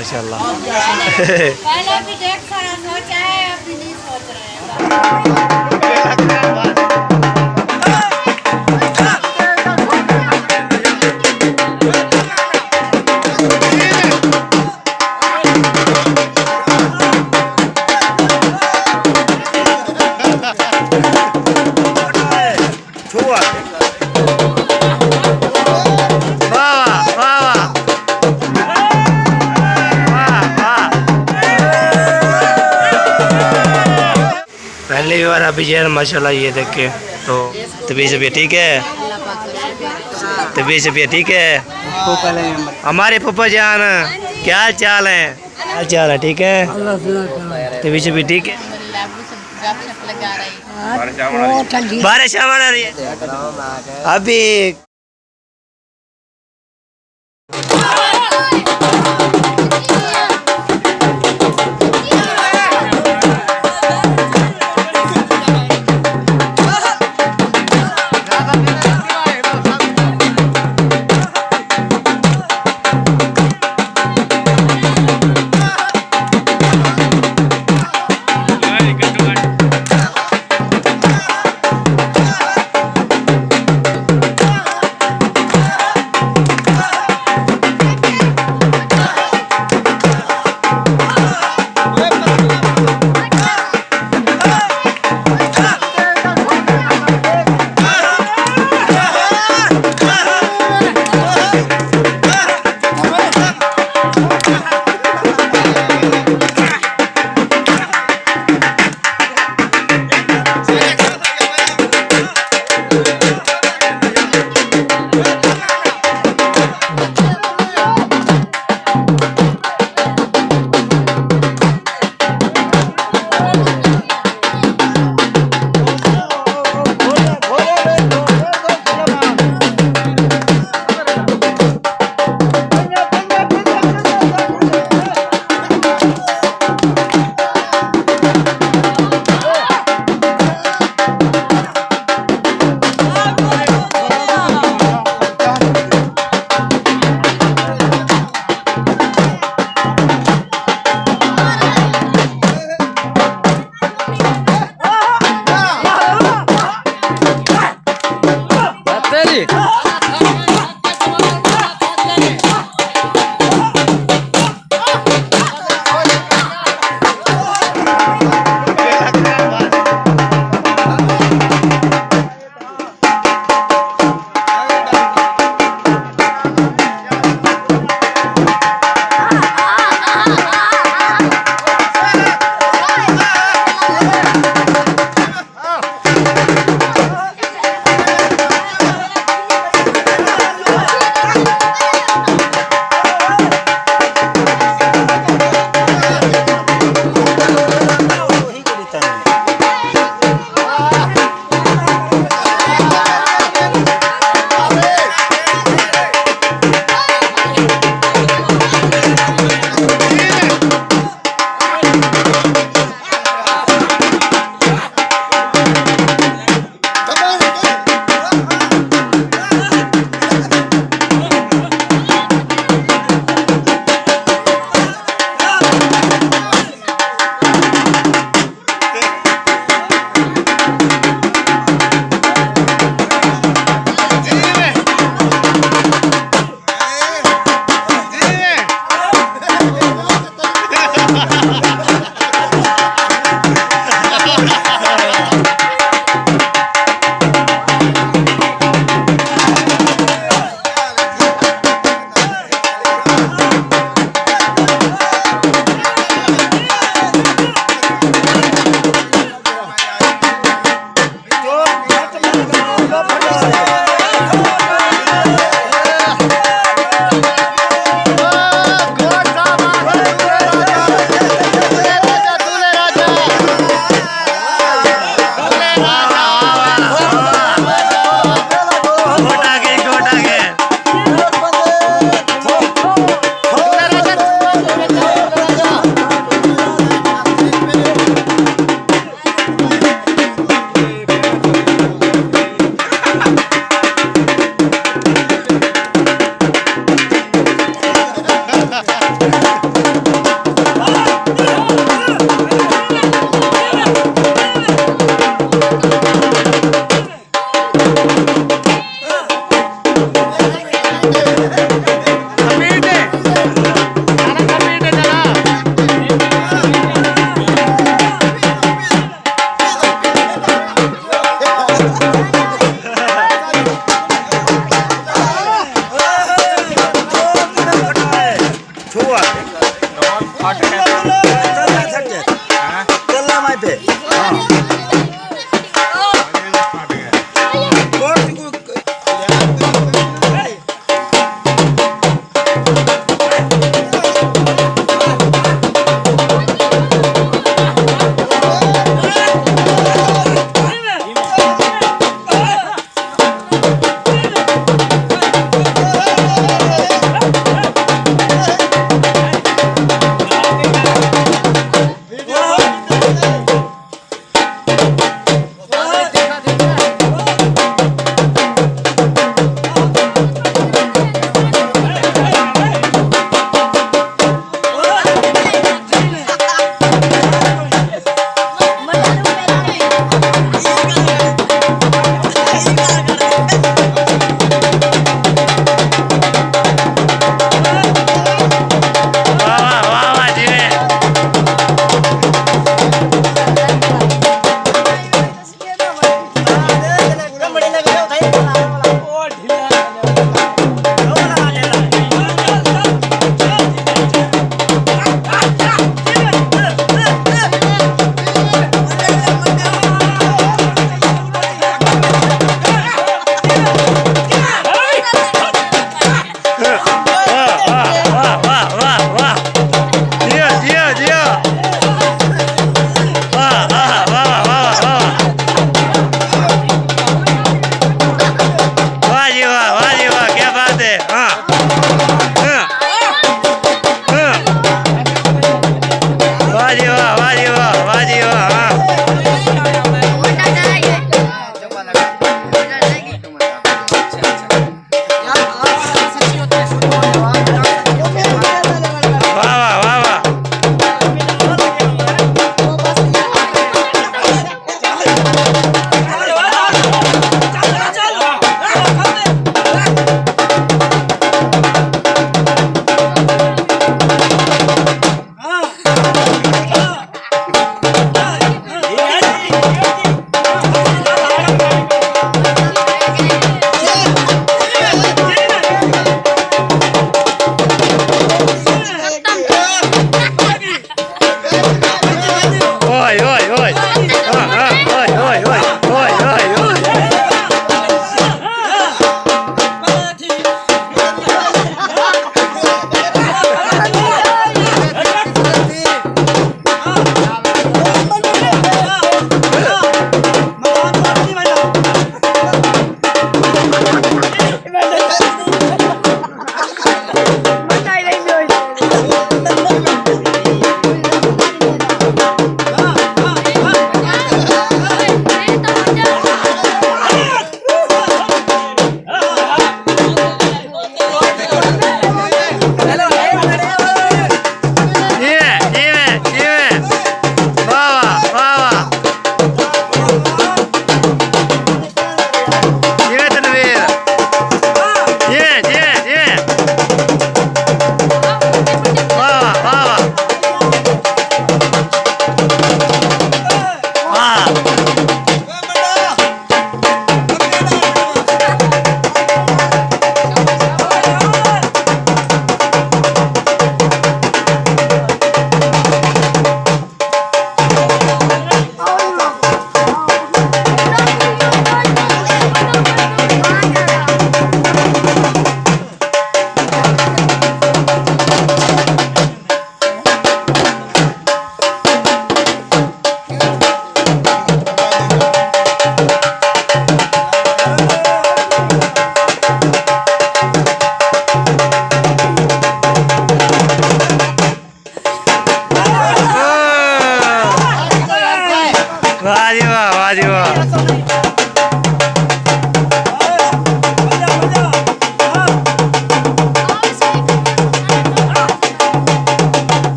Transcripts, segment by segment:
माशाल्लाह। पहले भी देख सारा सोचा है, अभी नहीं सोच रहे हैं। पहली बार अभी यार माशाल्लाह ये देख के तो तबीयत भी ठीक है, तबीयत भी ठीक है। हमारे पप्पा जान क्या हाल चाल है? हाल चाल है ठीक है, तबीयत भी ठीक है। बारिश आ रही है अभी। चलना माहिती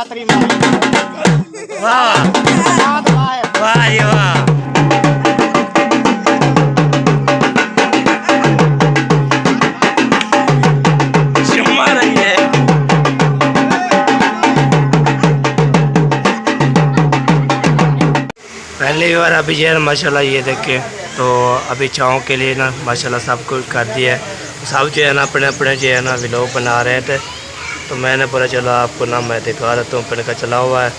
दातरी मारी। वाह वाह जी वाह। शम्मा रही है। पहली बार अभी जो है माशाल्लाह ये देखे तो अभी छाँव के लिए ना माशाल्लाह सब कुछ कर दिया है। सब जो है ना अपने अपने जो है ना व्लॉग बना रहे थे, तो मैंने बोला चलो आपको ना मैं दिखा देता हूँ। अपने का चला हुआ है,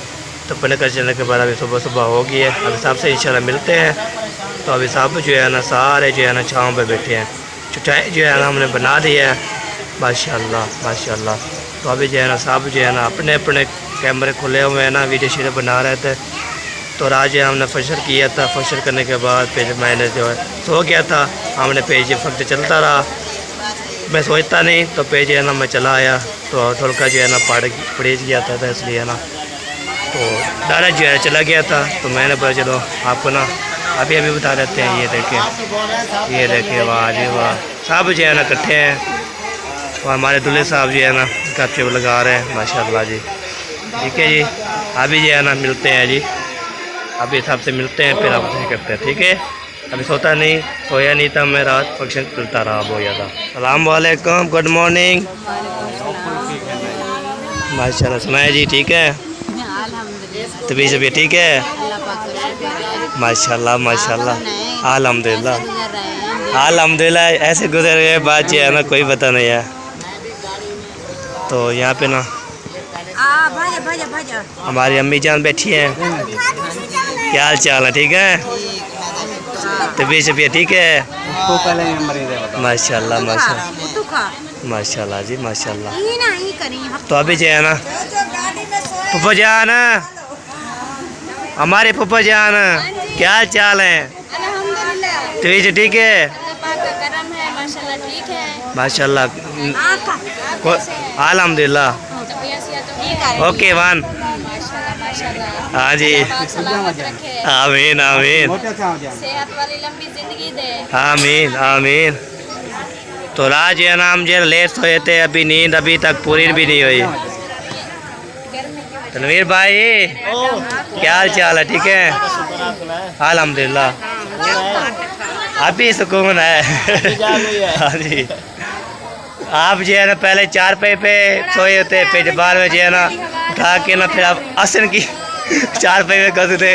तो अपने का चलने के बाद अभी सुबह सुबह हो गई है। अभी सबसे इंशाल्लाह मिलते हैं। तो अभी सब जो है ना सारे जो है ना छाँव पे बैठे हैं। चटाई जो है ना हमने बना दी है माशाल्लाह माशाल्लाह। तो अभी जो है ना सब जो है ना अपने अपने कैमरे खुले हुए हैं ना, वीडियो शीडियो बना रहे थे। तो आज हमने फजर किया था। फजर करने के बाद फिर मैंने जो है सो गया था। हमने पेज वक्त चलता रहा, मैं सोचता नहीं, तो पेज है ना मैं चला आया तो थोड़ा जो है ना पड़ेज गया था, इसलिए ना तो दादा जो है चला गया था। तो मैंने बोला चलो आपको ना अभी अभी बता देते हैं। ये देखे वाह जी वाह, सब जो है ना इकट्ठे हैं। और हमारे दूल्हे साहब जो है ना गपशप लगा रहे हैं माशाल्लाह जी। ठीक है जी, अभी जो है ना मिलते हैं जी। अभी सबसे मिलते हैं फिर आपसे करते हैं। ठीक है, अभी सोता नहीं, सोया नहीं था मैं, रात फंक्शन चलता रहा बहुत ज़्यादा। सलाम वालेकुम, गुड मॉर्निंग। माशाल्लाह सुनाए जी, ठीक है, तबीयत भी ठीक है माशाल्लाह माशाल्लाह। अल्हम्दुलिल्लाह अल्हम्दुलिल्लाह, ऐसे गुजर गए बात जो है ना कोई पता नहीं है। तो यहाँ पे ना हमारी अम्मी जान बैठी हैं। क्या हाल चाल है, ठीक है, तबीयत ठीक है माशाल्लाह माशाल्लाह माशाल्लाह जी माशाल्लाह। तो अभी जो है ना फूफा जान, हमारे फूफा जान क्या हाल चाल है, तबीयत ठीक है माशाल्लाह अल्हम्दुलिल्लाह। ओके वन, हाँ जी, आमीन आमीन, सेहत वाली लंबी जिंदगी दे, आमीन आमीन। तो राज है नाम जो लेट सोए थे, अभी नींद अभी तक पूरी भी नहीं हुई। तनवीर भाई क्या हाल चाल है, ठीक है अल्हम्दुलिल्लाह, अभी सुकून है। हाँ जी, आप जो है ना पहले चार पे सोए होते, फिर बाद में जो है ना उठा के ना फिर आप आसन की चार पे कसते थे।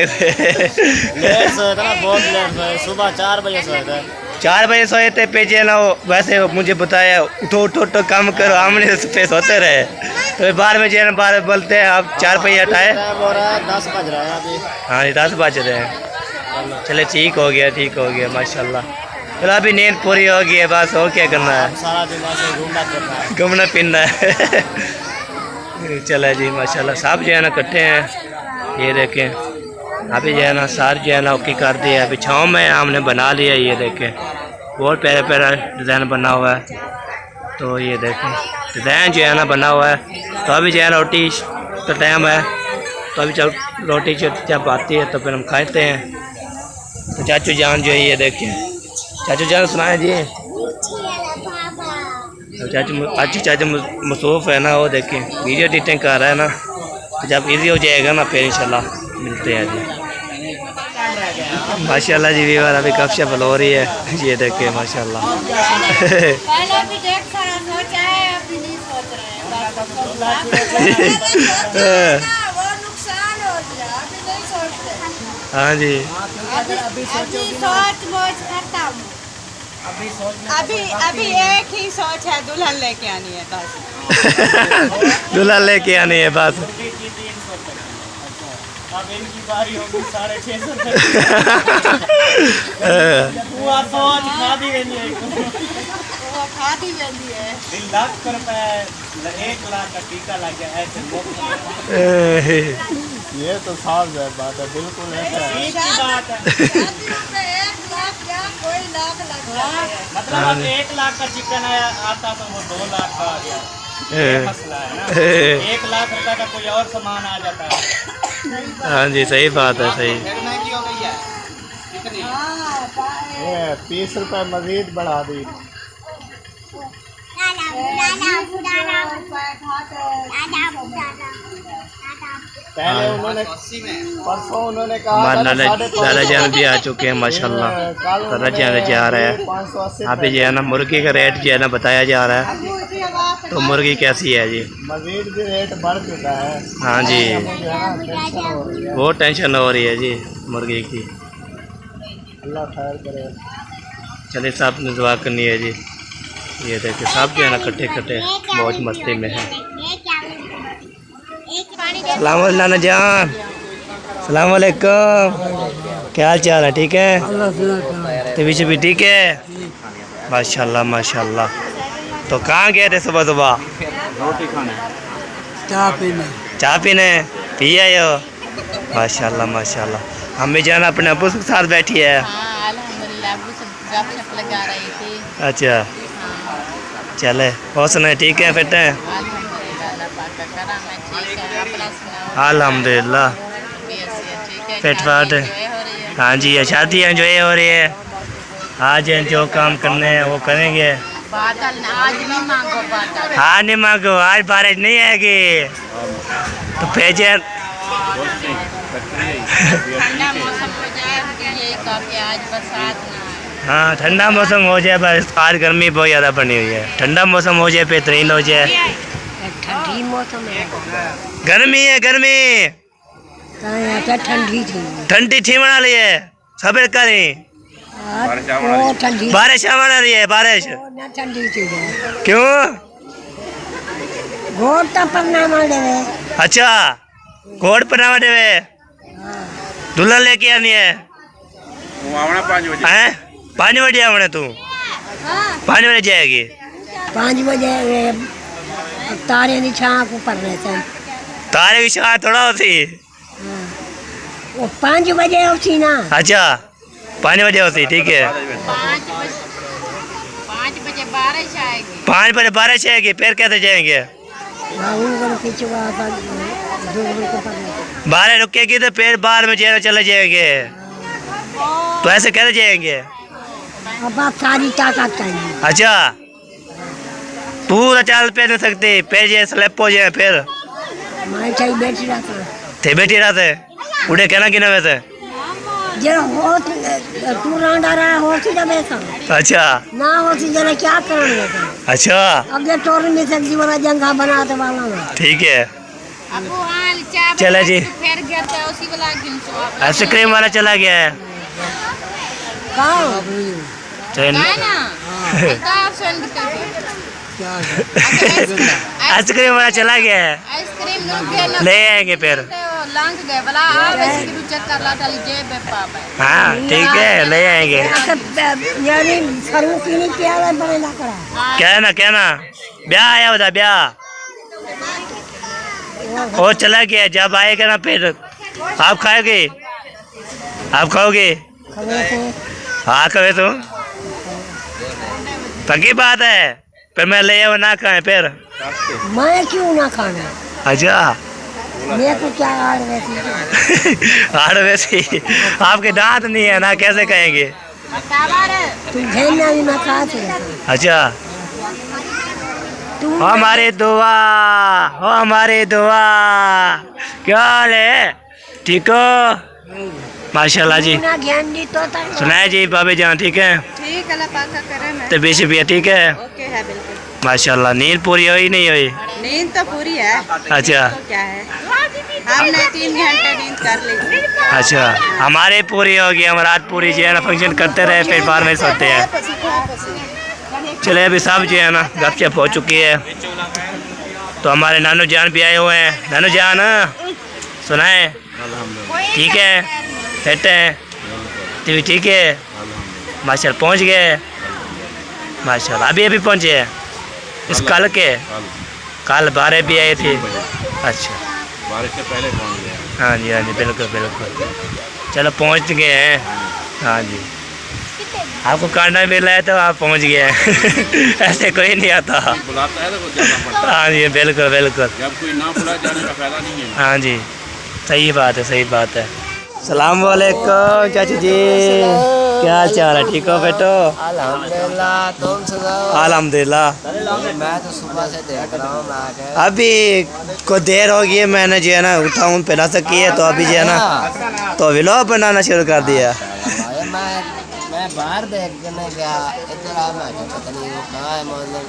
लेट सोया था ना, बहुत लेट सोया, सुबह 4 बजे सोया था। 4 बजे सोए थे पे जो है ना वो वैसे मुझे बताया उठो उठो उठो काम करो, हमने पे सोते रहे। तो बाद में जो है ना बार बोलते हैं आप 4 पे हटाए। 10 बज रहा है अभी। हाँ जी 10 बज रहे हैं। चले ठीक हो गया माशाल्लाह। चलो अभी नींद पूरी हो गई है, बस और क्या करना है, सारा दिन ऐसे घूमना फिरना है। चला जी माशाल्लाह, सब जो है ना इकट्ठे हैं। ये देखें अभी जो है ना सार जो है ना ओके कर दिया। अभी छाँव में हमने बना लिया। ये देखें बहुत प्यारा प्यारा डिज़ाइन बना हुआ है। तो ये देखें डिज़ाइन जो है ना बना हुआ है। तो अभी जो है रोटी का टाइम है, तो अभी चल रोटी जब आती है तो फिर हम खाते हैं। तो चाचू जान जो है ये देखें, चाचू जान सुनाए जी, चाचू मसरूफ़ है ना, वो देखें वीडियो एडिटिंग कर रहा है ना। तो जब इजी हो जाएगा ना फिर इंशाल्लाह मिलते हैं जी। माशाल्लाह जी व्यूअर अभी गपशप हो रही है। ये देखें माशाल्लाह। पहले भी ढेर सारा सोचा है, अभी नहीं सोच रहे हैं। वो नुकसान हो गया, अभी नहीं सोच रहे। हाँ जी, अभी सोच मोच खत्म। अभी एक ही सोच है, दुल्हन लेके आनी है बस। दुल्हन लेके आनी है बस। अब इनकी बारी होगी 650 खादी वेंदी है। 1 लाख रुपए 1 लाख का टीका लग गया ऐसे। ये तो साफ बात है, बिल्कुल ऐसा बात है। 1 लाख क्या कोई लाख लग जाए, मतलब 1 लाख का चिकन आता तो वो 2 लाख का आ गया। ये मसला है ना, 1 लाख रुपए का कोई और सामान आ जाता है। हाँ जी सही बात है, सही। महंगी हो गई है, 30 रुपए मजीद बढ़ा दी। पहले उन्होंने परसों उन्होंने कहा हमारे था दादा जान भी आ चुके हैं माशाल्लाह। दादा जान जा रहा है। 580 यहाँ पे जो है ना मुर्गी का रेट जो है ना बताया जा रहा है। तो मुर्गी कैसी है जी? मजीद भी रेट बढ़ चुका है। हाँ जी, हमें जो है ना टेंशन हो रही है। बहुत टेंशन हो रही है जी मुर्गी की। अल्लाह खैर करे। चलिए साहब ने दुआ करनी है जी। ये देखिए साहब जो है ना कट्टे कट्टे बहुत मस्ती में है। सलाम नाना जान, सलाम अलैकुम, क्या हाल चाल है? ठीक है, तभी से भी ठीक है माशाल्लाह माशाल्लाह। तो कहाँ गए थे सुबह सुबह? रोटी खाने, चाय पीने पी आए हो? माशाल्लाह माशाल्लाह। हम भी जाना अपने अब्बू के साथ बैठी है। हाँ, अल्हम्दुलिल्लाह, अब्बू से गपशप लगा रही थी। अच्छा, हाँ, चले और सुनाए ठीक है फिट है? अल्हम्दुलिल्लाह, अल्लाह पाक का करम है, ठीक है। अपना सुनाओ? अल्हम्दुलिल्लाह ठीक है। फिट फाट है। एंजॉय हो रही है? हाँ जी, शादी एंजॉय हो रही है। आज जो काम करने हैं वो करेंगे। बादल आज नहीं मांगो बादल। हाँ नहीं मांगो, आज बारिश नहीं आएगी तो भेजे। ठंडा मौसम हो जाए तो यही काफी, आज बरसात ना आए। हाँ ठंडा मौसम हो जाए, बस आज गर्मी बहुत ज़्यादा बनी हुई है। ठंडा मौसम हो जाए, बेहतरीन हो जाए। ठंडी मौसम है, गर्मी है गर्मी, ठंडी थी। ठंडी थी बना रही है, सब्र करें। ठंडी बारिश बना रही है, बारिश ठंडी थी। क्यों? घोट तो पन्ना देवे। अच्छा, कोट पहनावा देवे, दुल्हन लेके आनी है। 5 बजे हैं 5 बजे आवने तू? 5 बजे जाएगी? 5 बजे तारे की छां को पर रहे थे। तारे की छां थोड़ा होती। वो 5 बजे होती ना। अच्छा 5 बजे होती, ठीक है। 5 बजे बारिश आएगी। 5 बजे बारिश आएगी, फिर कैसे जाएंगे? बारिश रुकेगी तो फिर बाहर में चले जाएंगे, तो ऐसे कैसे जाएंगे? अब सारी ताकत चाहिए। अच्छा, पूरा चाल पे नहीं सकती, फिर ये स्लिप हो जाए फिर मैं चाहिए बैठी रहता थे बेटी रहते उड़े कहना कि ना वैसे। जरा हो तू रांडा रहा हो सी जब ऐसा अच्छा ना हो सी जरा क्या करेंगे? अच्छा अब ये टोर में सब्जी वाला जंगा बनाते वाला ना। ठीक है, अब वो आल चाय चला जी। फिर गया था उसी वाला गिनसो आइसक्रीम वाला चला गया है। कहाँ चल है ना बताओ सुन आइसक्रीम वाला चला गया है, आइसक्रीम लोग गए ना ले आएंगे फिर। लंग गए भला आप आइसक्रीम चेक कर ला था जेब में पापा। हाँ ठीक है, ले आएंगे। यानी फरूक ही नहीं किया है बनेला करा। कहना ब्याह आया बता, ब्याह वो चला गया। जब आएगा ना फिर आप खाओगे, आप खाओगे? हाँ कहे तो पक्की बात है, फिर मैं ले आऊँ ना खाए फिर। मैं क्यों ना खाना? अच्छा मेरे को क्या आड़ वैसी आड़ वैसी आपके दांत नहीं है ना, कैसे कहेंगे? तुम झेलना भी ना खा थे। अच्छा हमारी दुआ, हो हमारी दुआ। क्या हाल है? ठीक हो? माशाल्लाह जी। सुनाए जी भाभी जान ठीक है? ठीक अल्लाह पाक का करम है। तबीयत से भी ठीक है? ओके है बिल्कुल। माशाल्लाह। नींद पूरी हुई नहीं हुई? नींद तो पूरी है। अच्छा तो क्या है, हमने 3 घंटे नींद कर ली। अच्छा, हमारे पूरी होगी, हम रात पूरी जो है ना फंक्शन करते रहे, फिर बाद में सोते हैं। चले अभी साहब जो है ना गपशप हो चुकी है, तो हमारे नानू जान भी आए हुए हैं। नानू जान सुनाए ठीक है, फिट है, टीवी ठीक है? माशाल्लाह पहुंच गए माशाल्लाह। अभी अभी पहुंचे हैं इस कल के? कल 12 भी आए थे। अच्छा बारिश से पहले पहुंच गया। हाँ जी हाँ जी बिल्कुल बिल्कुल। चलो पहुंच गए हैं। हाँ जी, आपको कांडा मिला है तो आप पहुंच गए हैं ऐसे कोई नहीं आता। बुलाता है तो कुछ जाना पड़ता है। हाँ जी बिल्कुल बिल्कुल। जब कोई ना बुलाए जाने का फायदा नहीं है। हाँ जी सही बात है, सही बात है। सलाम वालेकुम चाची जी, क्या हाल चाल है? ठीक हो बेटो? अल्हम्दुलिल्लाह, तुम सुनाओ। अल्हम्दुलिल्लाह। मैं तो सुबह से देख रहा हूँ मैं आके। अभी कुछ देर हो गई है, मैंने जो है ना उठा हूँ पहला से की है, तो अभी जो है ना तो व्लॉग बनाना शुरू कर दिया। भाई मैं बाहर देखने गया, इधर आ मैं पता नहीं वो कहाँ है मतलब।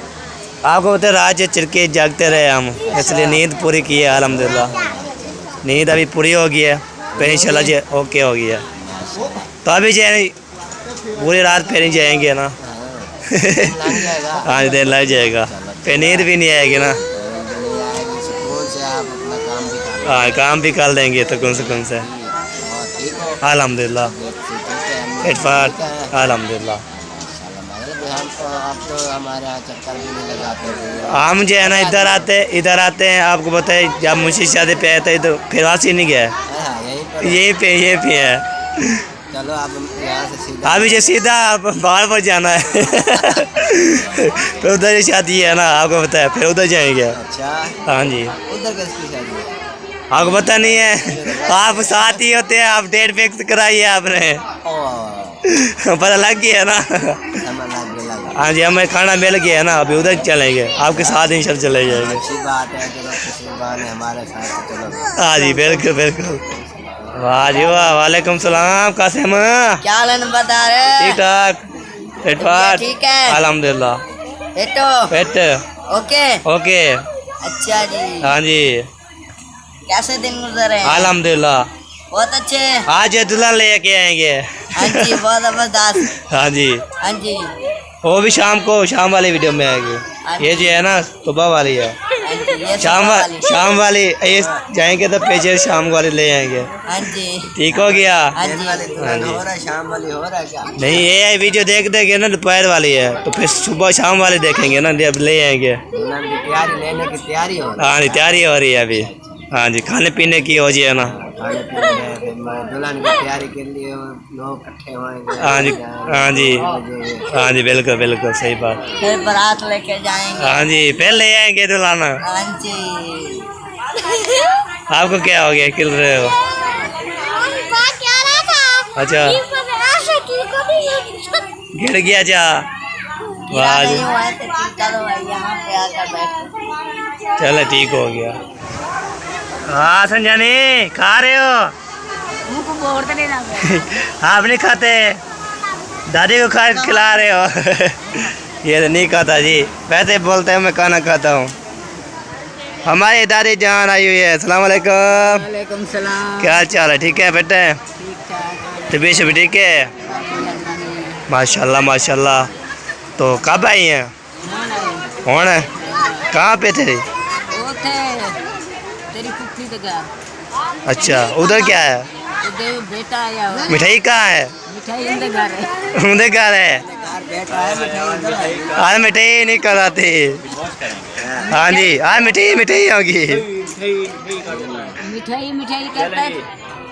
आपको पता है रात चिरके जागते रहे हम, इसलिए नींद पूरी की है अल्हम्दुलिल्लाह। नींद अभी पूरी हो गई है, फिर इंशाल्लाह जी ओके हो गई है। तो अभी जो है पूरी रात फिर नहीं जाएंगे ना। लग जाएगा। हाँ दिन लग जाएगा, फिर नींद भी नहीं आएगी ना। सुकून से आप अपना काम भी कर हाँ काम भी कर लेंगे तो कौन से और ठीक हो। अल्हम्दुलिल्लाह। फिट फाट अल्हम्दुलिल्लाह। हम तो आप तो हमारे यहाँ चक्कर भी नहीं लगाते। हम जो है ना इधर आते हैं। आपको पता है जब मुझे शादी पे आया था तो फिर वहाँ से नहीं गया, यहीं पे है। चलो आप यहाँ से सीधा अभी जो सीधा बाहर पर जाना है तो उधर ही शादी है ना, आपको पता है, फिर उधर जाएंगे। अच्छा हाँ जी, उधर किसकी शादी है? आपको पता नहीं है, आप साथ ही होते हैं, आप डेट फिक्स कराई है आपने। पता लग गया ना। हाँ जी हमें खाना मिल गया है ना, अभी उधर चलेंगे, आपके साथ इंशाल्लाह चले जाएंगे। अच्छी बात है, चलो किसी बहाने हमारे साथ चलो। हाँ जी बिल्कुल बिल्कुल। वाह जी वाह, वालेकुम सलाम कासिम। क्या हाल बता रहे? ठीक ठाक, फिट फाट ठीक है अल्हम्दुलिल्लाह। बेटो फिट ओके ओके। अच्छा जी, हाँ जी कैसे दिन गुजर रहे हैं? अल्हम्दुलिल्लाह। बहुत अच्छे। आज ये दुल्हन लेके आएंगे। हाँ जी बहुत जबरदस्त। हाँ जी हाँ जी वो भी शाम वाली वीडियो में आएगी। ये जो है ना सुबह वाली है, हाँ जी, ये शाम वाली ये जाएंगे तो पेजे शाम वाली ले आएंगे। हाँ जी ठीक हो गया। हाँ जी हाँ जी। हो रहा है, शाम वाली हो रहा है क्या? नहीं ये वीडियो देख ना दोपहर वाली है, तो फिर सुबह शाम वाली देखेंगे ना, जब ले आएंगे। दुल्हन की तैयारी लेने की तैयारी हो रही हाँ जी तैयारी हो रही है अभी। हाँ जी खाने पीने की हो जी है ना। है, खाने पीने गए, फिर दुल्हन की तैयारी के लिए लोग इकट्ठे होंगे। हाँ जी हाँ जी हाँ जी बिल्कुल बिल्कुल सही बात। फिर बारात लेके जाएंगे। हाँ जी फिर ले आएंगे दुल्हन। हाँ जी आपको क्या हो गया, खिल रहे हो? अच्छा गिर गया जा। वाह जी चलो ठीक हो गया। हाँ संजानी खा रहे हो? आप नहीं खाते, दादी को खिला रहे हो। ये तो नहीं खाता जी, वैसे बोलते हैं मैं खाना खाता हूँ। हमारी दादी जान आई हुई है। अस्सलाम वालेकुम। वालेकुम सलाम। क्या हाल चाल है? ठीक है बेटे? ठीक ठाक। तबीयत भी ठीक है? माशाल्लाह माशाल्लाह। तो कब आई हैं? कौन है? कहाँ पे थे? वो थे तेरी कुत्ती के घर। अच्छा उधर क्या है? उधर बेटा आया हुआ है। मिठाई कहाँ है? मिठाई उनके घर है। उधर घर है। घर बेटा है, मिठाई उधर है। आज मिठाई नहीं कराती। हाँ जी आज मिठाई होगी। मिठाई करता है।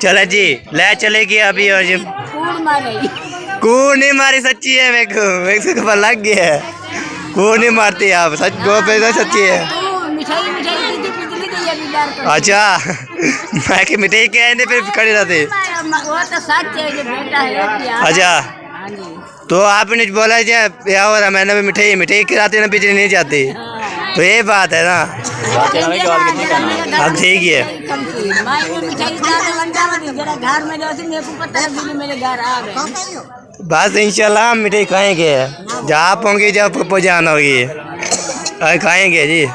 चलो जी ले चलेगी अभी। और जी कूड़ मारे। कूड़ नहीं मारी, सच्ची है। मेरे को खबर लग गया है, कूड़ नहीं मारती आप, सच गो पे सच्ची है। मिठाई बिजली गई अभी डर कर। अच्छा मैं कि मिठाई के आए फिर खड़ी रहती। वो तो सच है, जो बेटा है क्या? अच्छा हाँ जी तो आपने बोला क्या हो रहा, मैंने भी मिठाई खिलाती ना बिजली नहीं जाती, तो ये बात है ना। अब ठीक है। बस इंशाल्लाह हम मिठाई खाएंगे, जहाँ होंगी जब पप्पो जान होगी खाएंगे जी।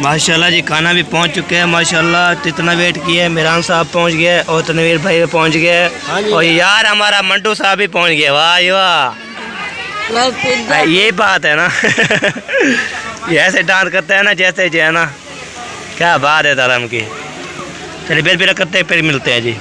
माशाल्लाह जी खाना भी पहुंच चुके हैं माशाल्लाह। इतना वेट किया, मेहरान साहब पहुंच गए और तनवीर भाई पहुंच गए, और यार हमारा मंटू साहब भी पहुंच गए। वाह वाह ये बात है ना। ये ऐसे डांस करते हैं ना जैसे जो है ना, क्या बात है धर्म की। चलिए फिर करते हैं, फिर मिलते हैं जी।